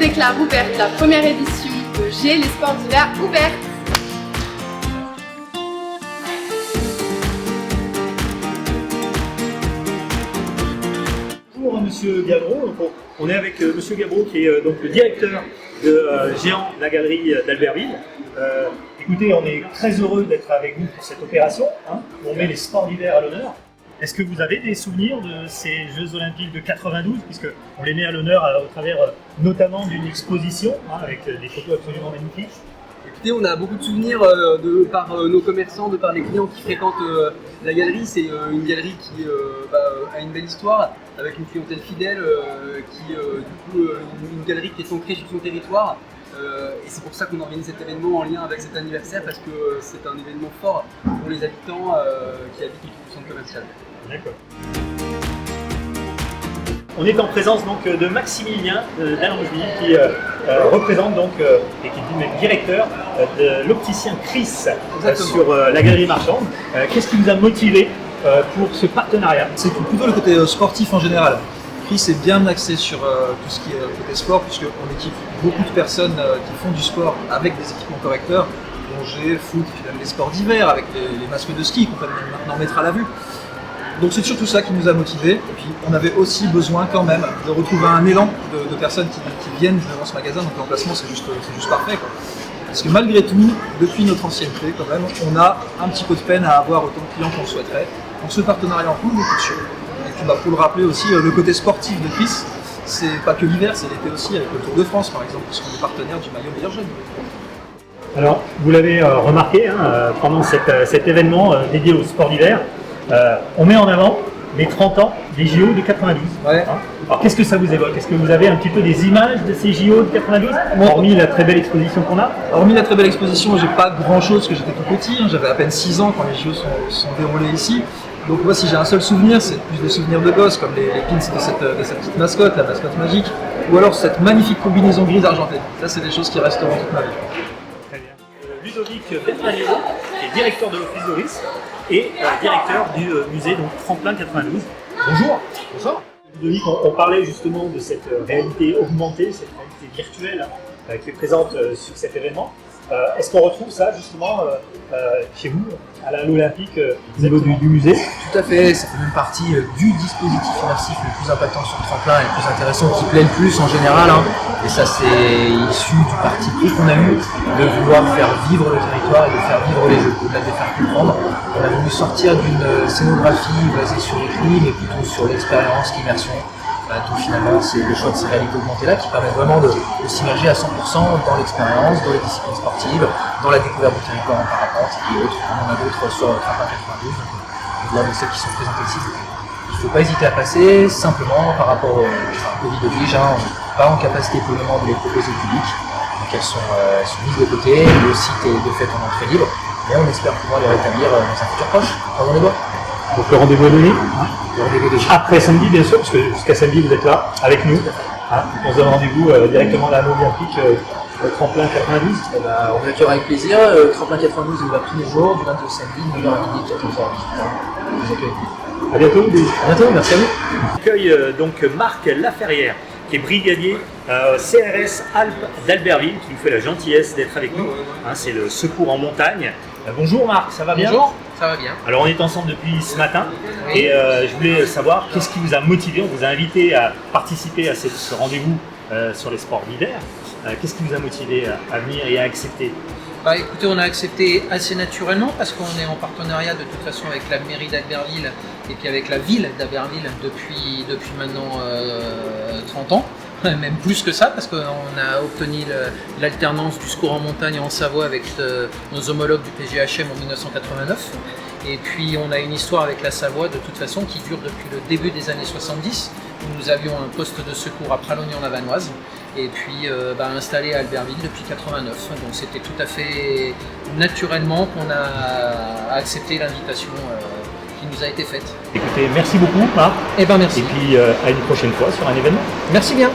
déclare ouverte la première édition de G, les sports d'hiver ouverts. Bonjour Monsieur Gabreau, on est avec Monsieur Gabreau qui est donc le directeur de Géant, la galerie d'Albertville. Écoutez, on est très heureux d'être avec vous pour cette opération, hein, où on met les sports d'hiver à l'honneur. Est-ce que vous avez des souvenirs de ces Jeux Olympiques de 92, puisqu'on les met à l'honneur au travers notamment d'une exposition, hein, avec des photos absolument magnifiques? Écoutez, on a beaucoup de souvenirs par nos commerçants, de par les clients qui fréquentent la galerie. C'est une galerie qui a une belle histoire, avec une clientèle fidèle, une galerie qui est ancrée sur son territoire. Et c'est pour ça qu'on organise cet événement en lien avec cet anniversaire, parce que c'est un événement fort pour les habitants qui habitent le centre commercial. D'accord. On est en présence donc de Maximilien d'Allongeville qui représente donc et qui est même directeur de l'opticien Chris sur la galerie marchande. Qu'est-ce qui vous a motivé pour ce partenariat? C'est plutôt le côté sportif en général. Chris est bien axé sur tout ce qui est côté sport, puisqu'on équipe beaucoup de personnes qui font du sport avec des équipements correcteurs, plongée, foot, même les sports d'hiver avec les masques de ski qu'on peut maintenant mettre à la vue. Donc c'est surtout ça qui nous a motivés. Et puis on avait aussi besoin quand même de retrouver un élan de personnes qui viennent devant ce magasin. Donc l'emplacement c'est juste parfait, quoi. Parce que malgré tout, depuis notre ancienneté quand même, on a un petit peu de peine à avoir autant de clients qu'on le souhaiterait. Donc ce partenariat en coule beaucoup de choses. Et puis pour le rappeler aussi, le côté sportif de Chris, c'est pas que l'hiver, c'est l'été aussi avec le Tour de France par exemple, puisqu'on est partenaire du maillot meilleur jeune. Alors vous l'avez remarqué pendant cet événement dédié au sport d'hiver, on met en avant les 30 ans des JO de 92. Ouais. Hein. Alors qu'est-ce que ça vous évoque? Est-ce que vous avez un petit peu des images de ces JO de 92, hormis la très belle exposition qu'on a? Hormis la très belle exposition, j'ai pas grand chose, que j'étais tout petit, hein. J'avais à peine 6 ans quand les JO sont déroulés ici. Donc moi si j'ai un seul souvenir, c'est plus des souvenirs de gosse, comme les pins de cette petite mascotte, la mascotte magique, ou alors cette magnifique combinaison grise argentée. Ça c'est des choses qui resteront toute ma vie. Très bien. Ludovic Bertagnolo, qui est directeur de l'Office Doris et directeur du musée donc Tremplin 92. Bonjour. Bonsoir. Ludovic, on parlait justement de cette réalité augmentée, cette réalité virtuelle qui est présente sur cet événement. Est-ce qu'on retrouve ça justement chez vous, à l'Olympique, au niveau du musée? Tout à fait, ça fait même partie du dispositif immersif le plus impactant sur le tremplin et le plus intéressant, qui plaît le plus en général. Hein. Et ça c'est issu du parti pris qu'on a eu de vouloir faire vivre le territoire et de faire vivre les jeux, au-delà de les faire comprendre. On a voulu sortir d'une scénographie basée sur l'écrit, mais plutôt sur l'expérience, l'immersion. Tout finalement, c'est le choix de ces réalités augmentées-là qui permettent vraiment de s'immerger à 100% dans l'expérience, dans les disciplines sportives, dans la découverte du territoire en parapente et autres. On en a d'autres sur le Tremplin 92, au-delà de celles qui sont présentées ici. Il ne faut pas hésiter à passer, simplement par rapport au Covid oblige, on n'est pas en capacité pour le moment de les proposer au public. Donc elles sont mises de côté, le site est de fait en entrée libre, mais on espère pouvoir les rétablir dans un futur proche. Croisons les doigts. Donc le rendez-vous est donné, Après samedi bien sûr, parce que jusqu'à samedi vous êtes là avec nous. On se donne rendez-vous directement à l'Olympique Tremplin 92. On accueillera avec plaisir. Tremplin 92 est ouvert tous les jours, du lundi au samedi, 9h à midi, 14h. À bientôt. À bientôt, merci à vous. On accueille donc Marc Laferrière, qui est brigadier CRS Alpes d'Albertville, qui nous fait la gentillesse d'être avec nous. C'est le secours en montagne. Bonjour Marc, ça va bien? Bonjour, ça va bien. Alors on est ensemble depuis ce matin, oui. Et je voulais savoir qu'est-ce qui vous a motivé, on vous a invité à participer à ce rendez-vous sur les sports d'hiver. Qu'est-ce qui vous a motivé à venir et à accepter? Écoutez, on a accepté assez naturellement parce qu'on est en partenariat de toute façon avec la mairie d'Albertville et puis avec la ville d'Albertville depuis maintenant 30 ans. Même plus que ça, parce qu'on a obtenu l'alternance du secours en montagne en Savoie avec nos homologues du PGHM en 1989. Et puis on a une histoire avec la Savoie de toute façon qui dure depuis le début des années 70, où nous avions un poste de secours à Pralognan-la-Vanoise et puis installé à Albertville depuis 89. Donc c'était tout à fait naturellement qu'on a accepté l'invitation qui nous a été faite. Écoutez, merci beaucoup Marc. Eh ben merci. Et puis à une prochaine fois sur un événement. Merci bien.